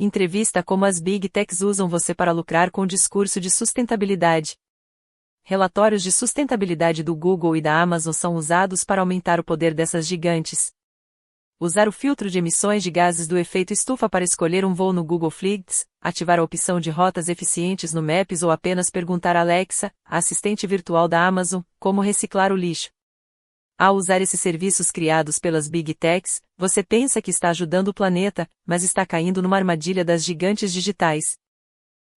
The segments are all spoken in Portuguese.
Entrevista como as Big Techs usam você para lucrar com o discurso de sustentabilidade. Relatórios de sustentabilidade do Google e da Amazon são usados para aumentar o poder dessas gigantes. Usar o filtro de emissões de gases do efeito estufa para escolher um voo no Google Flights, ativar a opção de rotas eficientes no Maps ou apenas perguntar a Alexa, a assistente virtual da Amazon, como reciclar o lixo. Ao usar esses serviços criados pelas Big Techs, você pensa que está ajudando o planeta, mas está caindo numa armadilha das gigantes digitais.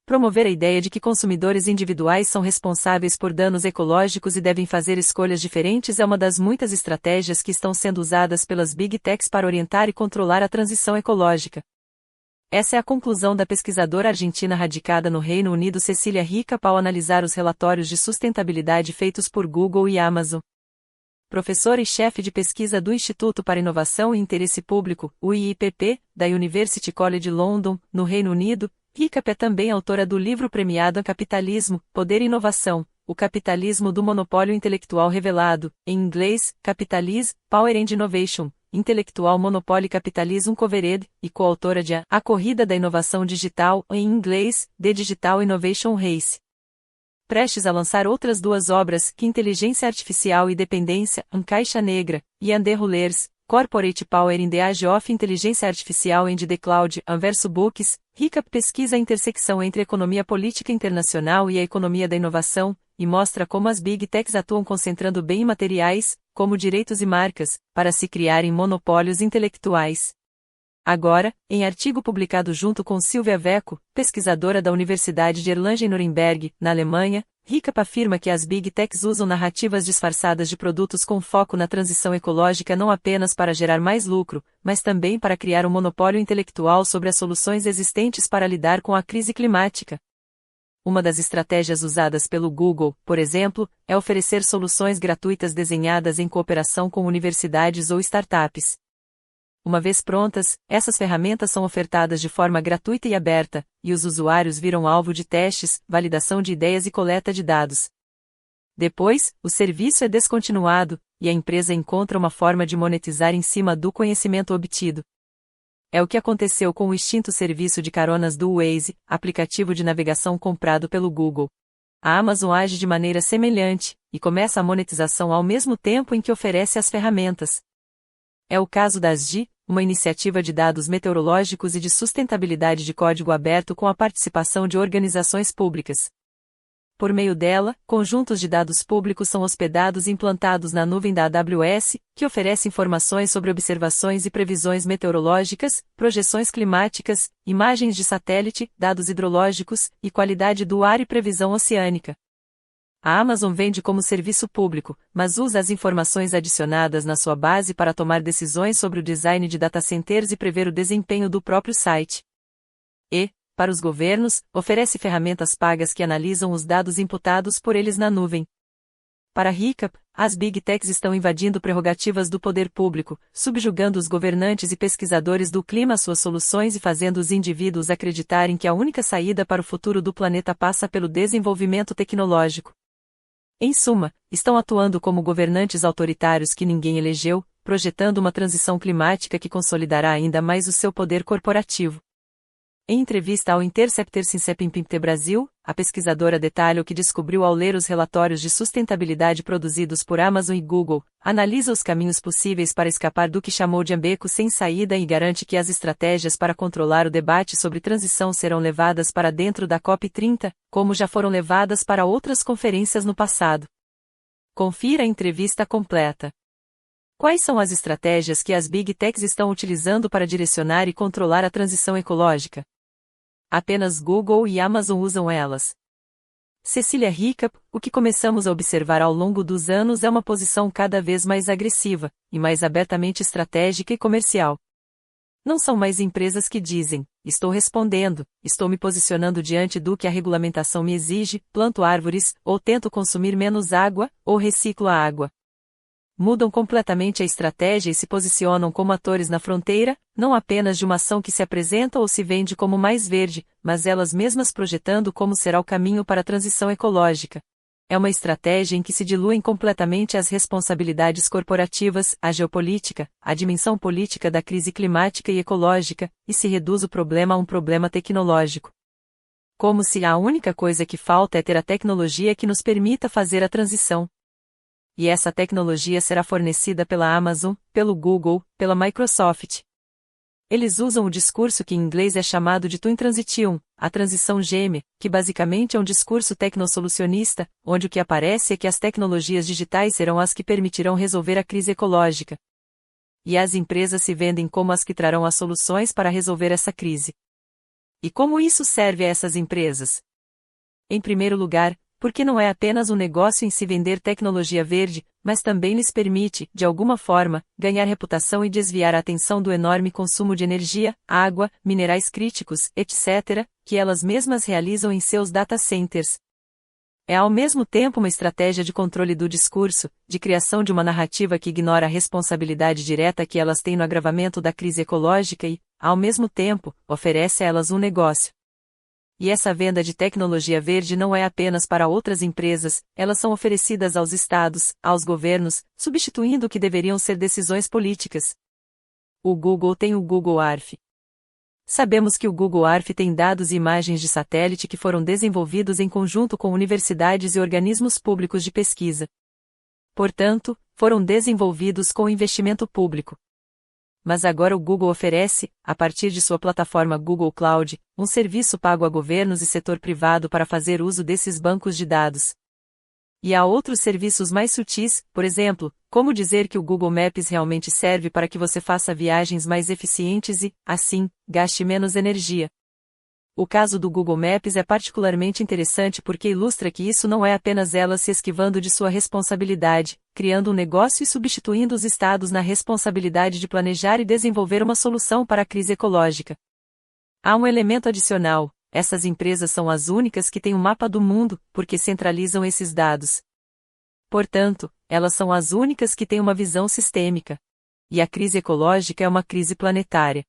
Promover a ideia de que consumidores individuais são responsáveis por danos ecológicos e devem fazer escolhas diferentes é uma das muitas estratégias que estão sendo usadas pelas Big Techs para orientar e controlar a transição ecológica. Essa é a conclusão da pesquisadora argentina radicada no Reino Unido Cecília Riccap ao analisar os relatórios de sustentabilidade feitos por Google e Amazon. Professora e chefe de pesquisa do Instituto para Inovação e Interesse Público, o IIPP, da University College London, no Reino Unido, Riccap é também autora do livro premiado Capitalismo, Poder e Inovação, o capitalismo do monopólio intelectual revelado, em inglês, Capitalism, Power and Innovation, Intelectual Monopoly Capitalism Covered, e coautora de A Corrida da Inovação Digital, em inglês, The Digital Innovation Race. Prestes a lançar outras duas obras, que Inteligência Artificial e Dependência, Caixa Negra, e And the Rulers, Corporate Power in the Age of Inteligência Artificial and the Cloud, Anverso Books, Riccap pesquisa a intersecção entre a economia política internacional e a economia da inovação, e mostra como as Big Techs atuam concentrando bens imateriais, como direitos e marcas, para se criarem monopólios intelectuais. Agora, em artigo publicado junto com Silvia Vecco, pesquisadora da Universidade de Erlangen-Nuremberg, na Alemanha, Riccap afirma que as Big Techs usam narrativas disfarçadas de produtos com foco na transição ecológica não apenas para gerar mais lucro, mas também para criar um monopólio intelectual sobre as soluções existentes para lidar com a crise climática. Uma das estratégias usadas pelo Google, por exemplo, é oferecer soluções gratuitas desenhadas em cooperação com universidades ou startups. Uma vez prontas, essas ferramentas são ofertadas de forma gratuita e aberta, e os usuários viram alvo de testes, validação de ideias e coleta de dados. Depois, o serviço é descontinuado, e a empresa encontra uma forma de monetizar em cima do conhecimento obtido. É o que aconteceu com o extinto serviço de caronas do Waze, aplicativo de navegação comprado pelo Google. A Amazon age de maneira semelhante, e começa a monetização ao mesmo tempo em que oferece as ferramentas. É o caso da ASGI, uma iniciativa de dados meteorológicos e de sustentabilidade de código aberto com a participação de organizações públicas. Por meio dela, conjuntos de dados públicos são hospedados e implantados na nuvem da AWS, que oferece informações sobre observações e previsões meteorológicas, projeções climáticas, imagens de satélite, dados hidrológicos, e qualidade do ar e previsão oceânica. A Amazon vende como serviço público, mas usa as informações adicionadas na sua base para tomar decisões sobre o design de data centers e prever o desempenho do próprio site. E, para os governos, oferece ferramentas pagas que analisam os dados imputados por eles na nuvem. Para Riccap, as Big Techs estão invadindo prerrogativas do poder público, subjugando os governantes e pesquisadores do clima às suas soluções e fazendo os indivíduos acreditarem que a única saída para o futuro do planeta passa pelo desenvolvimento tecnológico. Em suma, estão atuando como governantes autoritários que ninguém elegeu, projetando uma transição climática que consolidará ainda mais o seu poder corporativo. Em entrevista ao Interceptor Sincep Brasil, a pesquisadora detalha o que descobriu ao ler os relatórios de sustentabilidade produzidos por Amazon e Google, analisa os caminhos possíveis para escapar do que chamou de beco sem saída e garante que as estratégias para controlar o debate sobre transição serão levadas para dentro da COP30, como já foram levadas para outras conferências no passado. Confira a entrevista completa. Quais são as estratégias que as Big Techs estão utilizando para direcionar e controlar a transição ecológica? Apenas Google e Amazon usam elas. Cecília Riccap, o que começamos a observar ao longo dos anos é uma posição cada vez mais agressiva, e mais abertamente estratégica e comercial. Não são mais empresas que dizem, estou respondendo, estou me posicionando diante do que a regulamentação me exige, planto árvores, ou tento consumir menos água, ou reciclo a água. Mudam completamente a estratégia e se posicionam como atores na fronteira, não apenas de uma ação que se apresenta ou se vende como mais verde, mas elas mesmas projetando como será o caminho para a transição ecológica. É uma estratégia em que se diluem completamente as responsabilidades corporativas, a geopolítica, a dimensão política da crise climática e ecológica, e se reduz o problema a um problema tecnológico. Como se a única coisa que falta é ter a tecnologia que nos permita fazer a transição. E essa tecnologia será fornecida pela Amazon, pelo Google, pela Microsoft. Eles usam o discurso que em inglês é chamado de Twin Transition, a transição gêmea, que basicamente é um discurso tecnosolucionista, onde o que aparece é que as tecnologias digitais serão as que permitirão resolver a crise ecológica. E as empresas se vendem como as que trarão as soluções para resolver essa crise. E como isso serve a essas empresas? Em primeiro lugar, porque não é apenas um negócio em se vender tecnologia verde, mas também lhes permite, de alguma forma, ganhar reputação e desviar a atenção do enorme consumo de energia, água, minerais críticos, etc., que elas mesmas realizam em seus data centers. É ao mesmo tempo uma estratégia de controle do discurso, de criação de uma narrativa que ignora a responsabilidade direta que elas têm no agravamento da crise ecológica e, ao mesmo tempo, oferece a elas um negócio. E essa venda de tecnologia verde não é apenas para outras empresas, elas são oferecidas aos estados, aos governos, substituindo o que deveriam ser decisões políticas. O Google tem o Google Earth. Sabemos que o Google Earth tem dados e imagens de satélite que foram desenvolvidos em conjunto com universidades e organismos públicos de pesquisa. Portanto, foram desenvolvidos com investimento público. Mas agora o Google oferece, a partir de sua plataforma Google Cloud, um serviço pago a governos e setor privado para fazer uso desses bancos de dados. E há outros serviços mais sutis, por exemplo, como dizer que o Google Maps realmente serve para que você faça viagens mais eficientes e, assim, gaste menos energia. O caso do Google Maps é particularmente interessante porque ilustra que isso não é apenas ela se esquivando de sua responsabilidade, criando um negócio e substituindo os estados na responsabilidade de planejar e desenvolver uma solução para a crise ecológica. Há um elemento adicional: essas empresas são as únicas que têm um mapa do mundo, porque centralizam esses dados. Portanto, elas são as únicas que têm uma visão sistêmica. E a crise ecológica é uma crise planetária.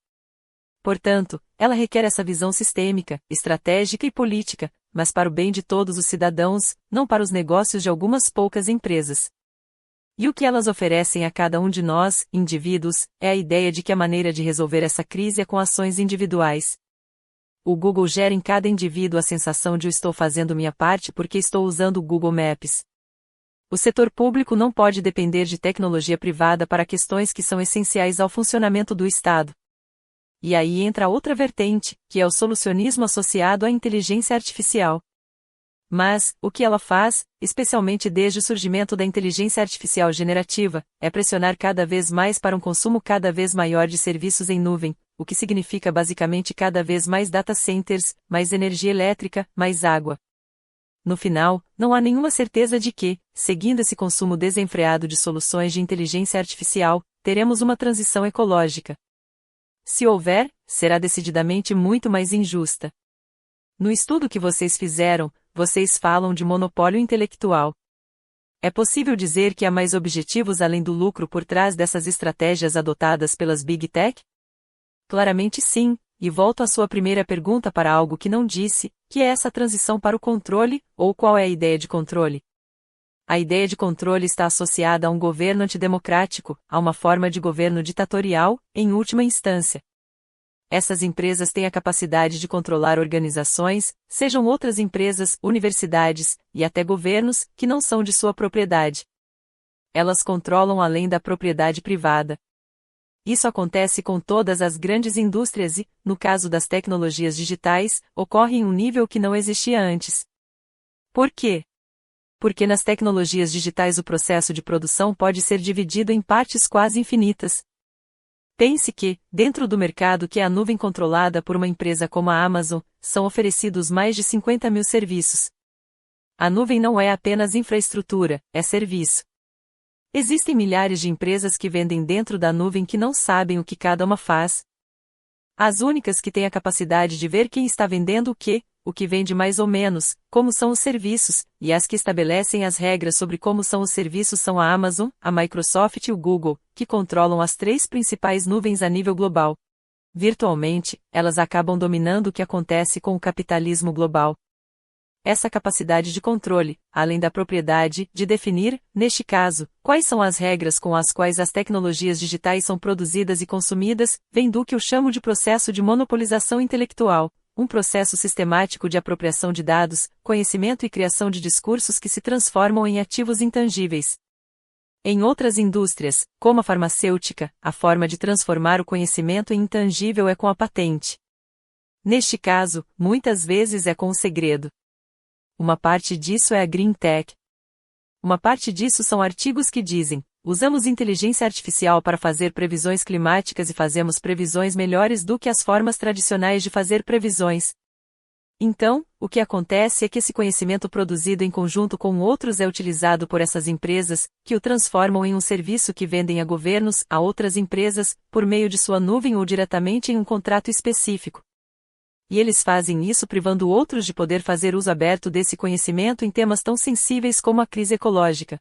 Portanto, ela requer essa visão sistêmica, estratégica e política, mas para o bem de todos os cidadãos, não para os negócios de algumas poucas empresas. E o que elas oferecem a cada um de nós, indivíduos, é a ideia de que a maneira de resolver essa crise é com ações individuais. O Google gera em cada indivíduo a sensação de eu estou fazendo minha parte porque estou usando o Google Maps. O setor público não pode depender de tecnologia privada para questões que são essenciais ao funcionamento do Estado. E aí entra outra vertente, que é o solucionismo associado à inteligência artificial. Mas, o que ela faz, especialmente desde o surgimento da inteligência artificial generativa, é pressionar cada vez mais para um consumo cada vez maior de serviços em nuvem, o que significa basicamente cada vez mais data centers, mais energia elétrica, mais água. No final, não há nenhuma certeza de que, seguindo esse consumo desenfreado de soluções de inteligência artificial, teremos uma transição ecológica. Se houver, será decididamente muito mais injusta. No estudo que vocês fizeram, vocês falam de monopólio intelectual. É possível dizer que há mais objetivos além do lucro por trás dessas estratégias adotadas pelas Big Tech? Claramente sim, e volto à sua primeira pergunta para algo que não disse, que é essa transição para o controle, ou qual é a ideia de controle? A ideia de controle está associada a um governo antidemocrático, a uma forma de governo ditatorial, em última instância. Essas empresas têm a capacidade de controlar organizações, sejam outras empresas, universidades, e até governos, que não são de sua propriedade. Elas controlam além da propriedade privada. Isso acontece com todas as grandes indústrias e, no caso das tecnologias digitais, ocorre em um nível que não existia antes. Por quê? Porque nas tecnologias digitais o processo de produção pode ser dividido em partes quase infinitas. Pense que, dentro do mercado que é a nuvem controlada por uma empresa como a Amazon, são oferecidos mais de 50 mil serviços. A nuvem não é apenas infraestrutura, é serviço. Existem milhares de empresas que vendem dentro da nuvem que não sabem o que cada uma faz. As únicas que têm a capacidade de ver quem está vendendo o que vende mais ou menos, como são os serviços, e as que estabelecem as regras sobre como são os serviços são a Amazon, a Microsoft e o Google, que controlam as 3 principais nuvens a nível global. Virtualmente, elas acabam dominando o que acontece com o capitalismo global. essa capacidade de controle, além da propriedade de definir, neste caso, quais são as regras com as quais as tecnologias digitais são produzidas e consumidas, vem do que eu chamo de processo de monopolização intelectual, um processo sistemático de apropriação de dados, conhecimento e criação de discursos que se transformam em ativos intangíveis. Em outras indústrias, como a farmacêutica, a forma de transformar o conhecimento em intangível é com a patente. Neste caso, muitas vezes é com o segredo. Uma parte disso é a Green Tech. Uma parte disso são artigos que dizem: usamos inteligência artificial para fazer previsões climáticas e fazemos previsões melhores do que as formas tradicionais de fazer previsões. Então, o que acontece é que esse conhecimento produzido em conjunto com outros é utilizado por essas empresas, que o transformam em um serviço que vendem a governos, a outras empresas, por meio de sua nuvem ou diretamente em um contrato específico. E eles fazem isso privando outros de poder fazer uso aberto desse conhecimento em temas tão sensíveis como a crise ecológica.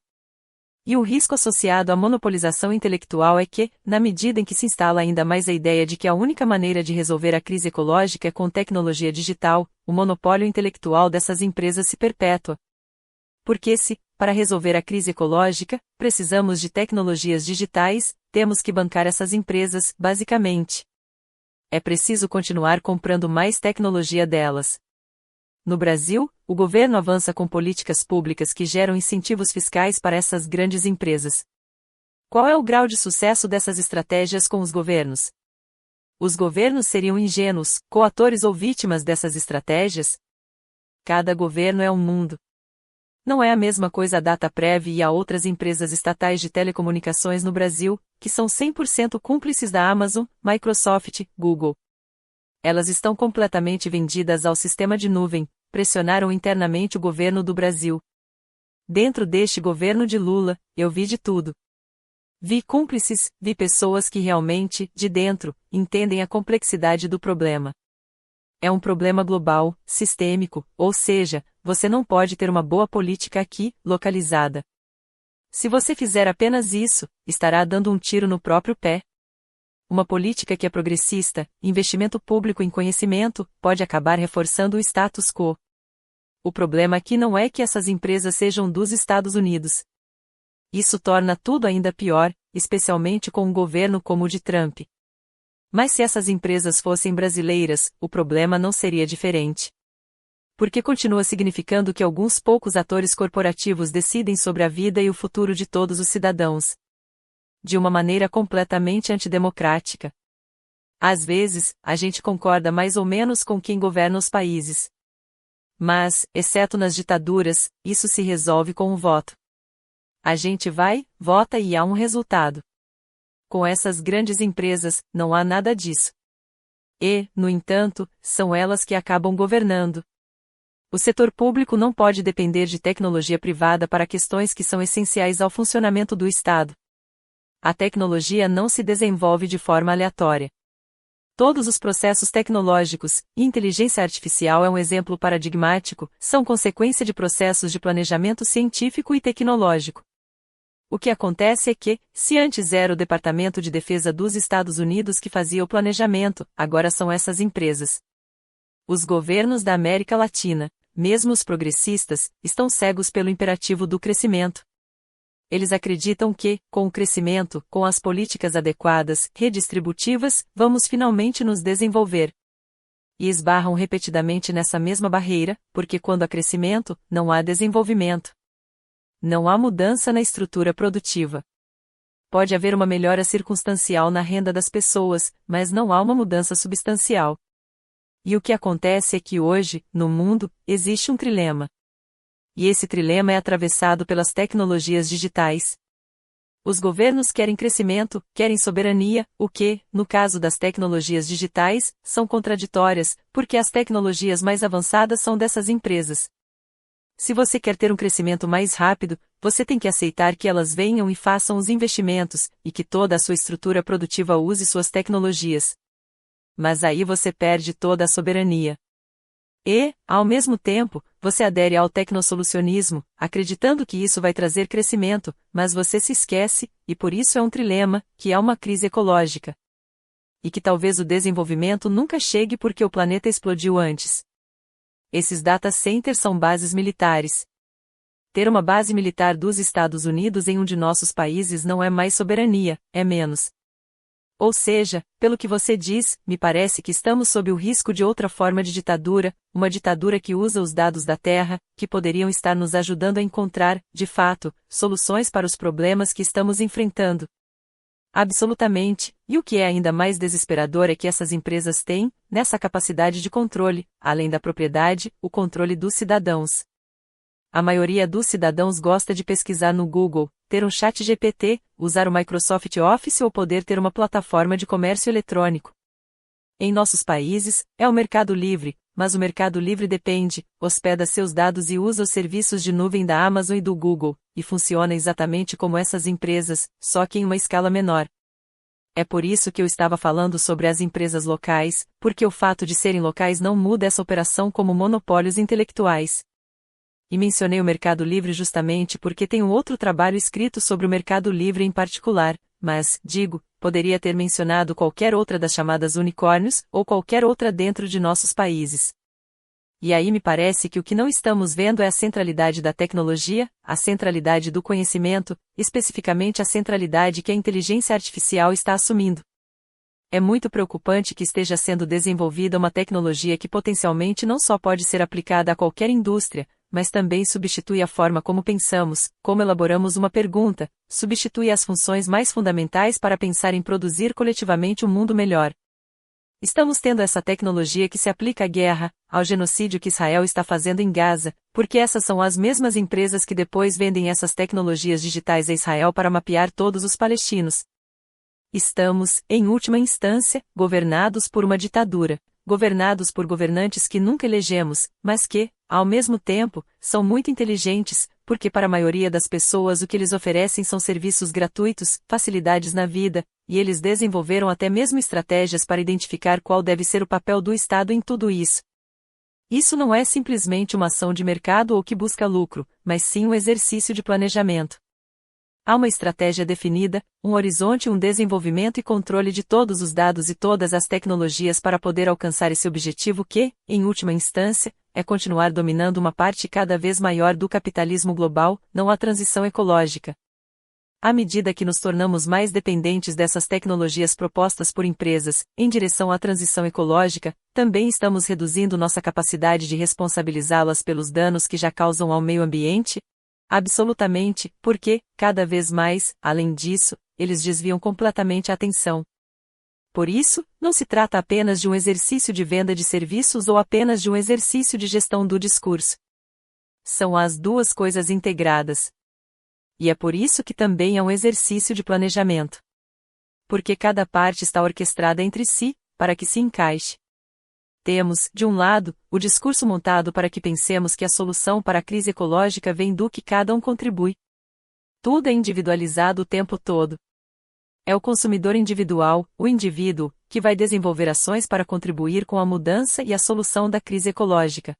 E o risco associado à monopolização intelectual é que, na medida em que se instala ainda mais a ideia de que a única maneira de resolver a crise ecológica é com tecnologia digital, o monopólio intelectual dessas empresas se perpetua. Porque se, para resolver a crise ecológica, precisamos de tecnologias digitais, temos que bancar essas empresas, basicamente. É preciso continuar comprando mais tecnologia delas. No Brasil, o governo avança com políticas públicas que geram incentivos fiscais para essas grandes empresas. Qual é o grau de sucesso dessas estratégias com os governos? Os governos seriam ingênuos, coatores ou vítimas dessas estratégias? Cada governo é um mundo. Não é a mesma coisa a Dataprev e a outras empresas estatais de telecomunicações no Brasil, que são 100% cúmplices da Amazon, Microsoft, Google. Elas estão completamente vendidas ao sistema de nuvem, pressionaram internamente o governo do Brasil. Dentro deste governo de Lula, eu vi de tudo. Vi cúmplices, vi pessoas que realmente, de dentro, entendem a complexidade do problema. É um problema global, sistêmico, ou seja, você não pode ter uma boa política aqui, localizada. Se você fizer apenas isso, estará dando um tiro no próprio pé. Uma política que é progressista, investimento público em conhecimento, pode acabar reforçando o status quo. O problema aqui não é que essas empresas sejam dos Estados Unidos. Isso torna tudo ainda pior, especialmente com um governo como o de Trump. Mas se essas empresas fossem brasileiras, o problema não seria diferente. Porque continua significando que alguns poucos atores corporativos decidem sobre a vida e o futuro de todos os cidadãos. De uma maneira completamente antidemocrática. Às vezes, a gente concorda mais ou menos com quem governa os países. Mas, exceto nas ditaduras, isso se resolve com um voto. A gente vai, vota e há um resultado. Com essas grandes empresas, não há nada disso. E, no entanto, são elas que acabam governando. O setor público não pode depender de tecnologia privada para questões que são essenciais ao funcionamento do Estado. A tecnologia não se desenvolve de forma aleatória. Todos os processos tecnológicos, e inteligência artificial é um exemplo paradigmático, são consequência de processos de planejamento científico e tecnológico. O que acontece é que, se antes era o Departamento de Defesa dos Estados Unidos que fazia o planejamento, agora são essas empresas. Os governos da América Latina, mesmo os progressistas, estão cegos pelo imperativo do crescimento. Eles acreditam que, com o crescimento, com as políticas adequadas, redistributivas, vamos finalmente nos desenvolver. E esbarram repetidamente nessa mesma barreira, porque quando há crescimento, não há desenvolvimento. Não há mudança na estrutura produtiva. Pode haver uma melhora circunstancial na renda das pessoas, mas não há uma mudança substancial. E o que acontece é que hoje, no mundo, existe um trilema. E esse trilema é atravessado pelas tecnologias digitais. Os governos querem crescimento, querem soberania, o que, no caso das tecnologias digitais, são contraditórias, porque as tecnologias mais avançadas são dessas empresas. Se você quer ter um crescimento mais rápido, você tem que aceitar que elas venham e façam os investimentos, e que toda a sua estrutura produtiva use suas tecnologias. Mas aí você perde toda a soberania. E, ao mesmo tempo, você adere ao tecnosolucionismo, acreditando que isso vai trazer crescimento, mas você se esquece, e por isso é um trilema, que é uma crise ecológica. E que talvez o desenvolvimento nunca chegue porque o planeta explodiu antes. Esses data centers são bases militares. Ter uma base militar dos Estados Unidos em um de nossos países não é mais soberania, é menos. Ou seja, pelo que você diz, me parece que estamos sob o risco de outra forma de ditadura, uma ditadura que usa os dados da Terra, que poderiam estar nos ajudando a encontrar, de fato, soluções para os problemas que estamos enfrentando. Absolutamente, e o que é ainda mais desesperador é que essas empresas têm, nessa capacidade de controle, além da propriedade, o controle dos cidadãos. A maioria dos cidadãos gosta de pesquisar no Google, ter um chat GPT, usar o Microsoft Office ou poder ter uma plataforma de comércio eletrônico. Em nossos países, é o mercado livre, mas o mercado livre depende, hospeda seus dados e usa os serviços de nuvem da Amazon e do Google, e funciona exatamente como essas empresas, só que em uma escala menor. É por isso que eu estava falando sobre as empresas locais, porque o fato de serem locais não muda essa operação como monopólios intelectuais. E mencionei o Mercado Livre justamente porque tem um outro trabalho escrito sobre o Mercado Livre em particular, mas, digo, poderia ter mencionado qualquer outra das chamadas unicórnios, ou qualquer outra dentro de nossos países. E aí me parece que o que não estamos vendo é a centralidade da tecnologia, a centralidade do conhecimento, especificamente a centralidade que a inteligência artificial está assumindo. É muito preocupante que esteja sendo desenvolvida uma tecnologia que potencialmente não só pode ser aplicada a qualquer indústria, mas também substitui a forma como pensamos, como elaboramos uma pergunta, substitui as funções mais fundamentais para pensar em produzir coletivamente um mundo melhor. Estamos tendo essa tecnologia que se aplica à guerra, ao genocídio que Israel está fazendo em Gaza, porque essas são as mesmas empresas que depois vendem essas tecnologias digitais a Israel para mapear todos os palestinos. Estamos, em última instância, governados por uma ditadura, governados por governantes que nunca elegemos, mas que, ao mesmo tempo, são muito inteligentes, porque para a maioria das pessoas o que eles oferecem são serviços gratuitos, facilidades na vida, e eles desenvolveram até mesmo estratégias para identificar qual deve ser o papel do Estado em tudo isso. Isso não é simplesmente uma ação de mercado ou que busca lucro, mas sim um exercício de planejamento. Há uma estratégia definida, um horizonte, um desenvolvimento e controle de todos os dados e todas as tecnologias para poder alcançar esse objetivo que, em última instância, é continuar dominando uma parte cada vez maior do capitalismo global, não a transição ecológica. À medida que nos tornamos mais dependentes dessas tecnologias propostas por empresas, em direção à transição ecológica, também estamos reduzindo nossa capacidade de responsabilizá-las pelos danos que já causam ao meio ambiente? Absolutamente, porque, cada vez mais, além disso, eles desviam completamente a atenção. Por isso, não se trata apenas de um exercício de venda de serviços ou apenas de um exercício de gestão do discurso. São as duas coisas integradas. E é por isso que também é um exercício de planejamento. Porque cada parte está orquestrada entre si, para que se encaixe. Temos, de um lado, o discurso montado para que pensemos que a solução para a crise ecológica vem do que cada um contribui. Tudo é individualizado o tempo todo. É o consumidor individual, o indivíduo, que vai desenvolver ações para contribuir com a mudança e a solução da crise ecológica.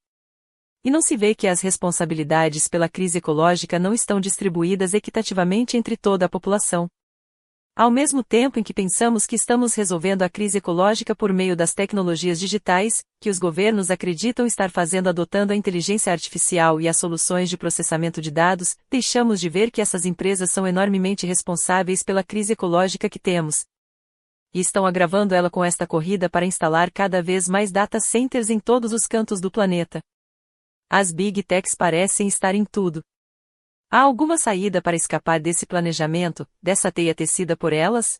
E não se vê que as responsabilidades pela crise ecológica não estão distribuídas equitativamente entre toda a população. Ao mesmo tempo em que pensamos que estamos resolvendo a crise ecológica por meio das tecnologias digitais, que os governos acreditam estar fazendo adotando a inteligência artificial e as soluções de processamento de dados, deixamos de ver que essas empresas são enormemente responsáveis pela crise ecológica que temos. E estão agravando ela com esta corrida para instalar cada vez mais data centers em todos os cantos do planeta. As Big Techs parecem estar em tudo. Há alguma saída para escapar desse planejamento, dessa teia tecida por elas?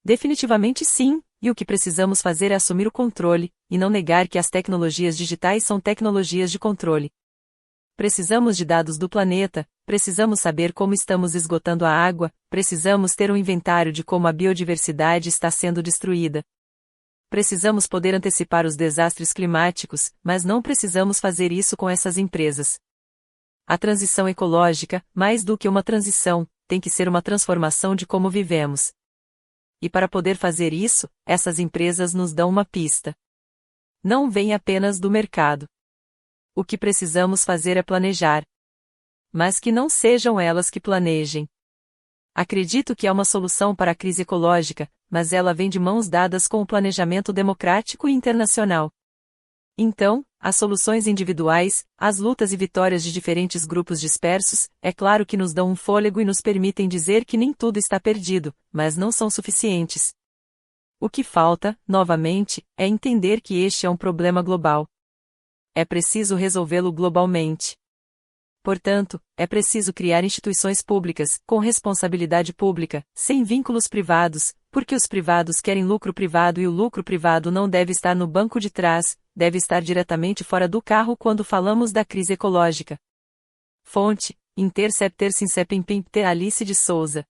Definitivamente sim, e o que precisamos fazer é assumir o controle, e não negar que as tecnologias digitais são tecnologias de controle. Precisamos de dados do planeta, precisamos saber como estamos esgotando a água, precisamos ter um inventário de como a biodiversidade está sendo destruída. Precisamos poder antecipar os desastres climáticos, mas não precisamos fazer isso com essas empresas. A transição ecológica, mais do que uma transição, tem que ser uma transformação de como vivemos. E para poder fazer isso, essas empresas nos dão uma pista. Não vem apenas do mercado. O que precisamos fazer é planejar. Mas que não sejam elas que planejem. Acredito que há uma solução para a crise ecológica, mas ela vem de mãos dadas com o planejamento democrático e internacional. Então, as soluções individuais, as lutas e vitórias de diferentes grupos dispersos, é claro que nos dão um fôlego e nos permitem dizer que nem tudo está perdido, mas não são suficientes. O que falta, novamente, é entender que este é um problema global. É preciso resolvê-lo globalmente. Portanto, é preciso criar instituições públicas, com responsabilidade pública, sem vínculos privados, porque os privados querem lucro privado e o lucro privado não deve estar no banco de trás, deve estar diretamente fora do carro quando falamos da crise ecológica. Fonte: Interceptor Sincep Alice de Souza.